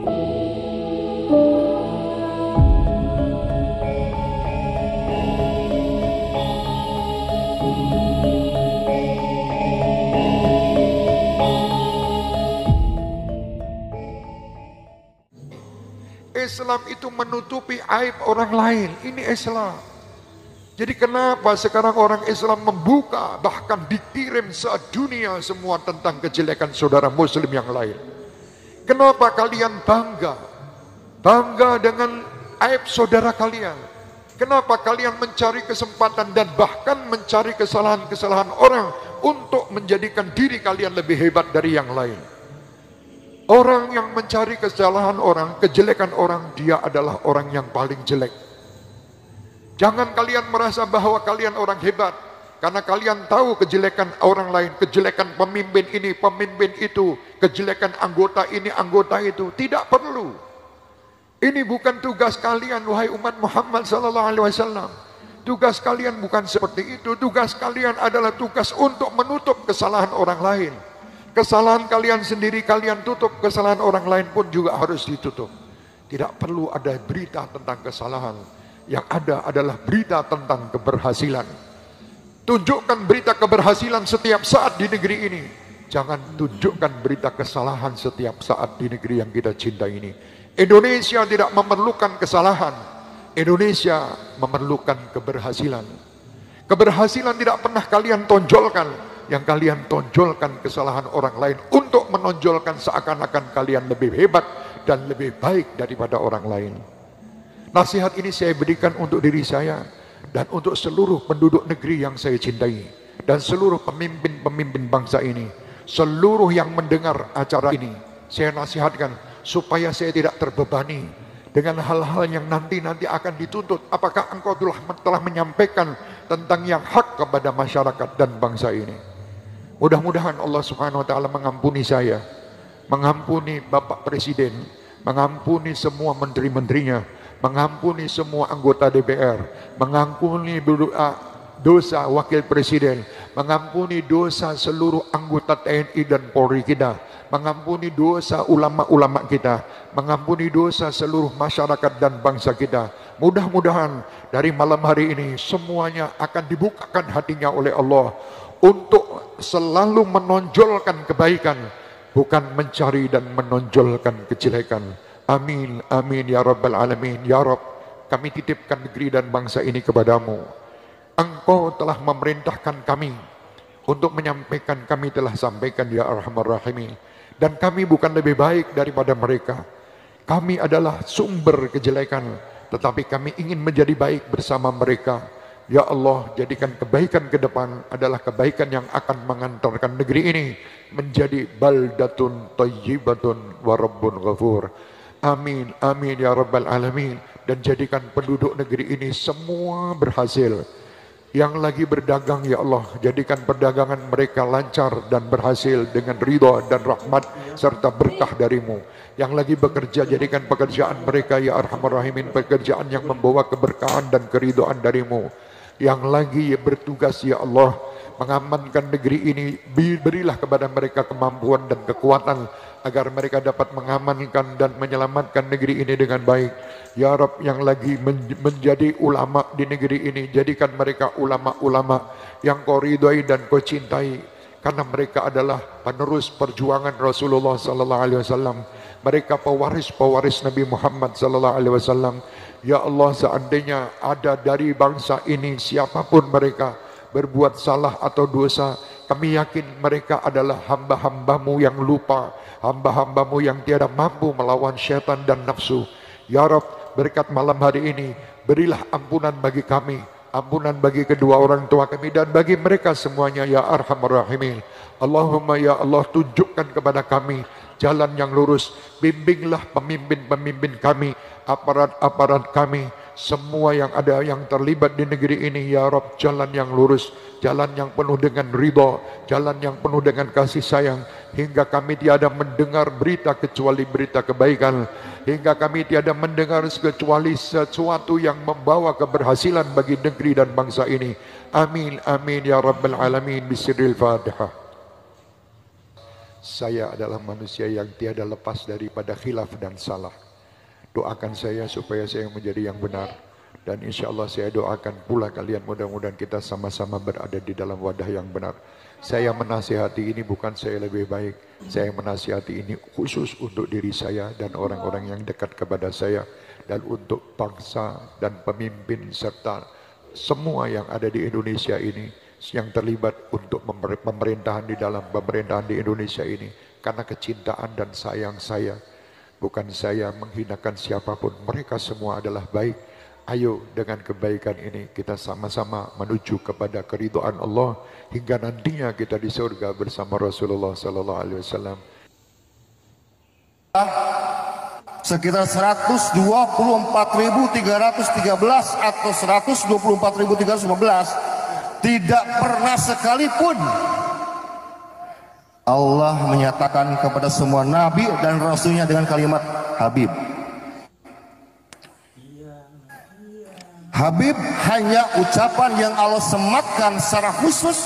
Islam itu menutupi aib orang lain. Ini Islam. Jadi kenapa sekarang orang Islam membuka, bahkan dikirim sedunia semua tentang kejelekan saudara muslim yang lain? Kenapa kalian bangga? Bangga dengan aib saudara kalian. Kenapa kalian mencari kesempatan dan bahkan mencari kesalahan-kesalahan orang untuk menjadikan diri kalian lebih hebat dari yang lain? Orang yang mencari kesalahan orang, kejelekan orang, dia adalah orang yang paling jelek. Jangan kalian merasa bahwa kalian orang hebat karena kalian tahu kejelekan orang lain, kejelekan pemimpin ini, pemimpin itu, kejelekan anggota ini, anggota itu. Tidak perlu. Ini bukan tugas kalian, wahai umat Muhammad sallallahu alaihi wasallam. Tugas kalian bukan seperti itu. Tugas kalian adalah tugas untuk menutup kesalahan orang lain. Kesalahan kalian sendiri kalian tutup, kesalahan orang lain pun juga harus ditutup. Tidak perlu ada berita tentang kesalahan. Yang ada adalah berita tentang keberhasilan. Tunjukkan berita keberhasilan setiap saat di negeri ini. Jangan tunjukkan berita kesalahan setiap saat di negeri yang kita cintai ini. Indonesia tidak memerlukan kesalahan. Indonesia memerlukan keberhasilan. Keberhasilan tidak pernah kalian tonjolkan. Yang kalian tonjolkan kesalahan orang lain untuk menonjolkan seakan-akan kalian lebih hebat dan lebih baik daripada orang lain. Nasihat ini saya berikan untuk diri saya dan untuk seluruh penduduk negeri yang saya cintai dan seluruh pemimpin-pemimpin bangsa ini. Seluruh yang mendengar acara ini, saya nasihatkan supaya saya tidak terbebani dengan hal-hal yang nanti akan dituntut. Apakah engkau telah menyampaikan tentang yang hak kepada masyarakat dan bangsa ini? Mudah-mudahan Allah Subhanahu wa taala mengampuni saya, mengampuni Bapak Presiden, mengampuni semua menteri-menterinya, mengampuni semua anggota DPR, mengampuni dosa Wakil Presiden, mengampuni dosa seluruh anggota TNI dan Polri kita, mengampuni dosa ulama-ulama kita, mengampuni dosa seluruh masyarakat dan bangsa kita. Mudah-mudahan dari malam hari ini semuanya akan dibukakan hatinya oleh Allah untuk selalu menonjolkan kebaikan, bukan mencari dan menonjolkan kejelekan. Amin, amin ya rabbal alamin. Ya Rabb, kami titipkan negeri dan bangsa ini kepadamu. Engkau telah memerintahkan kami untuk menyampaikan, kami telah sampaikan ya arhamar rahimin. Dan kami bukan lebih baik daripada mereka. Kami adalah sumber kejelekan, tetapi kami ingin menjadi baik bersama mereka. Ya Allah, jadikan kebaikan ke depan adalah kebaikan yang akan mengantarkan negeri ini menjadi baldatun thayyibatun wa rabbun ghafur. Amin, amin ya rabbal alamin. Dan jadikan penduduk negeri ini semua berhasil. Yang lagi berdagang ya Allah, jadikan perdagangan mereka lancar dan berhasil dengan ridha dan rahmat serta berkah darimu. Yang lagi bekerja, jadikan pekerjaan mereka ya arhamar rahimin pekerjaan yang membawa keberkahan dan keridhaan darimu. Yang lagi bertugas ya Allah mengamankan negeri ini, berilah kepada mereka kemampuan dan kekuatan agar mereka dapat mengamankan dan menyelamatkan negeri ini dengan baik. Ya Rabb, yang lagi menjadi ulama di negeri ini, jadikan mereka ulama-ulama yang kau ridhai dan kau cintai, karena mereka adalah penerus perjuangan Rasulullah sallallahu alaihi wasallam. Mereka pewaris Nabi Muhammad sallallahu alaihi wasallam. Ya Allah, seandainya ada dari bangsa ini siapapun mereka berbuat salah atau dosa, kami yakin mereka adalah hamba-hambamu yang lupa, hamba-hambamu yang tiada mampu melawan syaitan dan nafsu. Ya Rabb, berkat malam hari ini, berilah ampunan bagi kami, ampunan bagi kedua orang tua kami dan bagi mereka semuanya ya arhamar rahimin. Allahumma ya Allah, tunjukkan kepada kami jalan yang lurus, bimbinglah pemimpin-pemimpin kami, aparat-aparat kami, semua yang ada yang terlibat di negeri ini ya Rabb, jalan yang lurus, jalan yang penuh dengan ridha, jalan yang penuh dengan kasih sayang, hingga kami tiada mendengar berita kecuali berita kebaikan, hingga kami tiada mendengar kecuali sesuatu yang membawa keberhasilan bagi negeri dan bangsa ini. Amin, amin ya rabbal alamin. Bisirril Fatihah. Saya adalah manusia yang tiada lepas daripada khilaf dan salah. Doakan saya supaya saya menjadi yang benar. Dan insya Allah saya doakan pula kalian, mudah-mudahan kita sama-sama berada di dalam wadah yang benar. Saya menasihati ini bukan saya lebih baik. Saya menasihati ini khusus untuk diri saya dan orang-orang yang dekat kepada saya. Dan untuk bangsa dan pemimpin serta semua yang ada di Indonesia ini, yang terlibat untuk pemerintahan di dalam pemerintahan di Indonesia ini, karena kecintaan dan sayang saya. Bukan saya menghinakan siapapun, mereka semua adalah baik. Ayo dengan kebaikan ini kita sama-sama menuju kepada keridhaan Allah hingga nantinya kita di surga bersama Rasulullah sallallahu alaihi wasallam. Sekitar 124.313 atau 124.315 tidak pernah sekalipun Allah menyatakan kepada semua nabi dan rasulnya dengan kalimat Habib. Habib hanya ucapan yang Allah sematkan secara khusus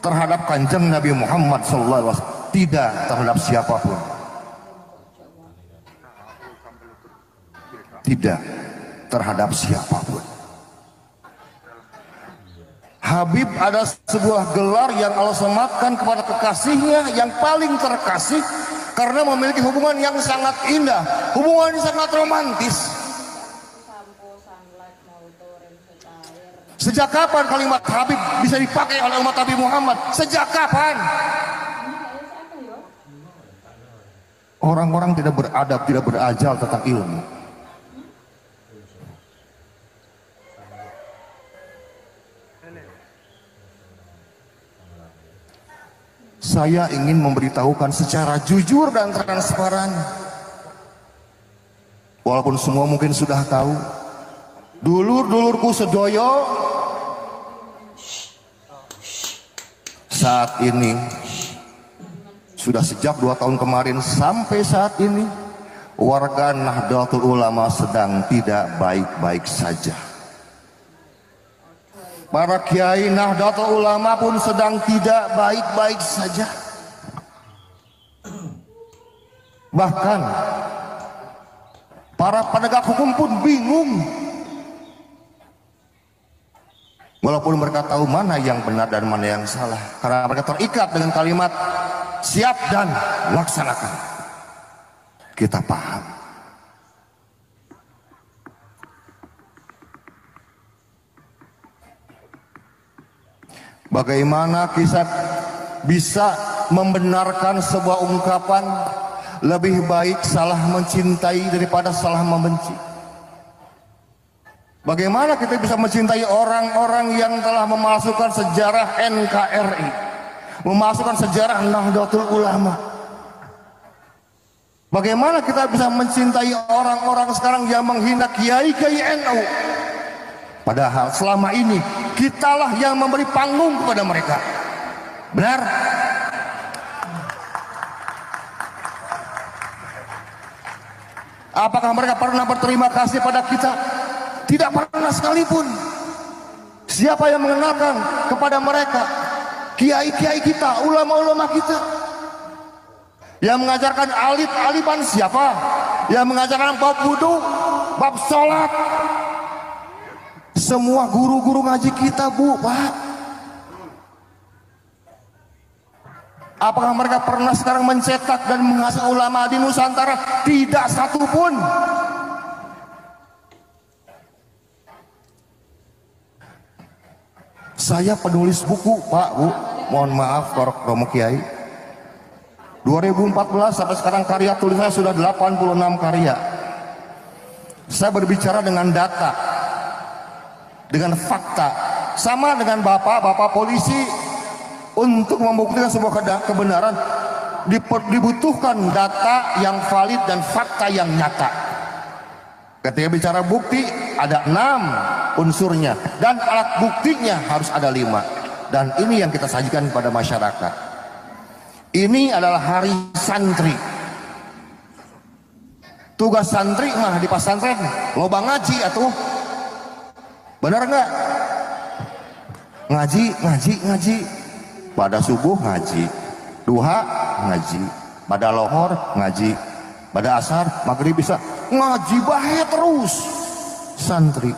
terhadap Kanjeng Nabi Muhammad SAW, tidak terhadap siapapun. Tidak terhadap siapapun. Habib ada sebuah gelar yang Allah sematkan kepada kekasihnya yang paling terkasih karena memiliki hubungan yang sangat indah, hubungan yang sangat romantis. Sejak kapan kalimat Habib bisa dipakai oleh umat Nabi Muhammad? Sejak kapan? Orang-orang tidak beradab, tidak berajal tentang ilmu. Saya ingin memberitahukan secara jujur dan transparan. Walaupun semua mungkin sudah tahu, dulur-dulurku sedoyo saat ini, sudah sejak 2 tahun kemarin sampai saat ini, warga Nahdlatul Ulama sedang tidak baik-baik saja. Para kiai Nahdlatul Ulama pun sedang tidak baik-baik saja. Bahkan para penegak hukum pun bingung. Walaupun mereka tahu mana yang benar dan mana yang salah, karena mereka terikat dengan kalimat siap dan laksanakan. Kita paham. Bagaimana kita bisa membenarkan sebuah ungkapan lebih baik salah mencintai daripada salah membenci? Bagaimana kita bisa mencintai orang-orang yang telah memasukkan sejarah NKRI, memasukkan sejarah Nahdlatul Ulama? Bagaimana kita bisa mencintai orang-orang sekarang yang menghina kiai-kiai NU? Padahal selama ini kitalah yang memberi panggung kepada mereka. Benar? Apakah mereka pernah berterima kasih pada kita? Tidak pernah sekalipun. Siapa yang mengenalkan kepada mereka? Kiai-kiai kita, ulama-ulama kita. Yang mengajarkan alif-alifan siapa? Yang mengajarkan bab wudu, bab sholat. Semua guru-guru ngaji kita, Bu, Pak. Apakah mereka pernah sekarang mencetak dan menghasilkan ulama di Nusantara? Tidak satupun. Saya penulis buku, Pak, Bu. Mohon maaf, Romo Kiai. 2014 sampai sekarang karya tulis saya sudah 86 karya. Saya berbicara dengan data, dengan fakta, sama dengan bapak polisi. Untuk membuktikan sebuah kebenaran dibutuhkan data yang valid dan fakta yang nyata. Ketika bicara bukti ada 6 unsurnya dan alat buktinya harus ada 5. Dan ini yang kita sajikan kepada masyarakat. Ini adalah hari santri. Tugas santri mah di pesantren loba ngaji atuh. Benar nggak? Ngaji. Pada subuh ngaji, duha ngaji, pada lohor ngaji, pada asar maghrib bisa ngaji bahe terus santri.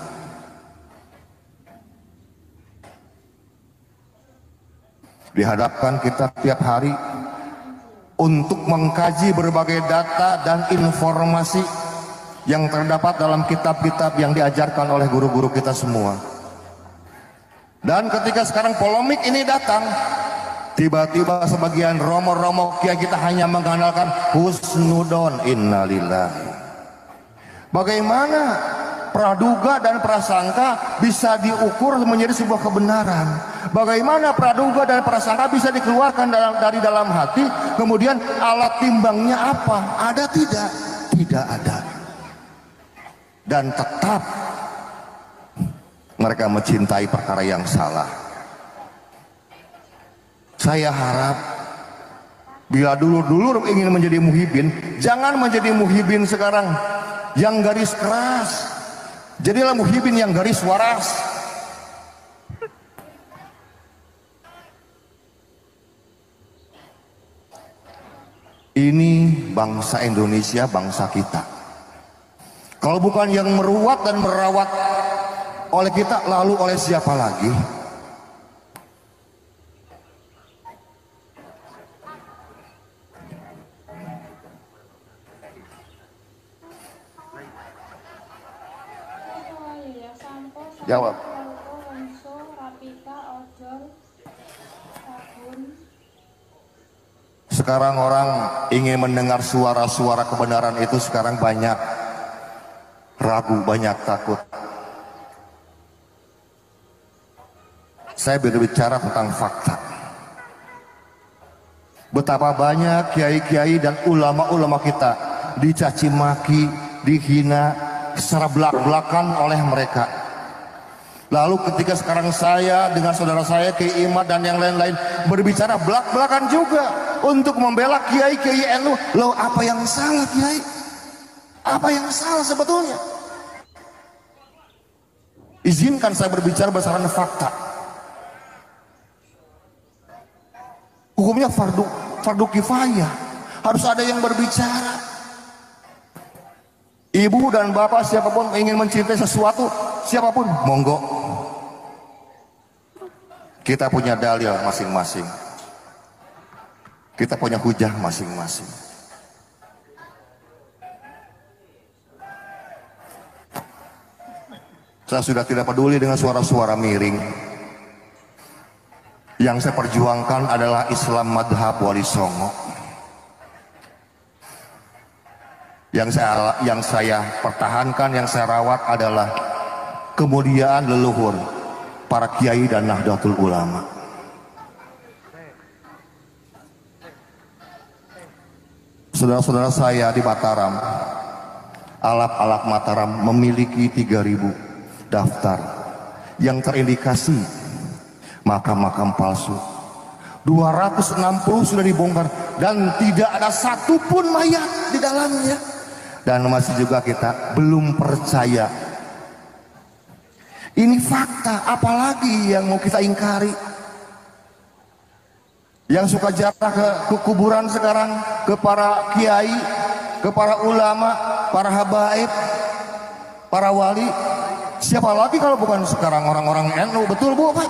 Dihadapkan kita tiap hari untuk mengkaji berbagai data dan informasi yang terdapat dalam kitab-kitab yang diajarkan oleh guru-guru kita semua. Dan ketika sekarang polemik ini datang, tiba-tiba sebagian romo-romo kiai kita hanya mengandalkan husnudon, innalillahi. Bagaimana praduga dan prasangka bisa diukur menjadi sebuah kebenaran? Bagaimana praduga dan prasangka bisa dikeluarkan dari dalam hati? Kemudian alat timbangnya apa? Ada tidak? Tidak ada. Dan tetap mereka mencintai perkara yang salah. Saya harap bila dulu ingin menjadi muhibin, jangan menjadi muhibin sekarang yang garis keras. Jadilah muhibin yang garis waras. Ini bangsa Indonesia, bangsa kita. Kalau bukan yang meruat dan merawat oleh kita, lalu oleh siapa lagi? Jawab. Sekarang orang ingin mendengar suara-suara kebenaran itu sekarang banyak ragu, banyak takut. Saya berbicara tentang fakta. Betapa banyak kiai-kiai dan ulama-ulama kita dicaci maki, dihina secara belak-belakan oleh mereka. Lalu ketika sekarang saya dengan saudara saya Kiai Imad dan yang lain-lain berbicara belak-belakan juga untuk membela kiai-kiai NU. Loh, apa yang salah kiai? Apa yang salah sebetulnya? Izinkan saya berbicara berdasarkan fakta. Hukumnya fardu kifayah. Harus ada yang berbicara. Ibu dan bapak siapapun ingin mencintai sesuatu, siapapun monggo. Kita punya dalil masing-masing. Kita punya hujah masing-masing. Saya sudah tidak peduli dengan suara-suara miring. Yang saya perjuangkan adalah Islam madhab Wali Songo. Yang saya pertahankan, yang saya rawat adalah kemuliaan leluhur para kiai dan Nahdlatul Ulama. Saudara-saudara saya di Mataram, Alap Mataram memiliki 3.000 daftar yang terindikasi makam-makam palsu. 260 sudah dibongkar dan tidak ada satupun mayat di dalamnya. Dan masih juga kita belum percaya. Ini fakta, apalagi yang mau kita ingkari? Yang suka jatah ke kuburan sekarang, ke para kiai, ke para ulama, para habaib, para wali. Siapa lagi kalau bukan sekarang orang-orang NU? Betul Bu, Pak?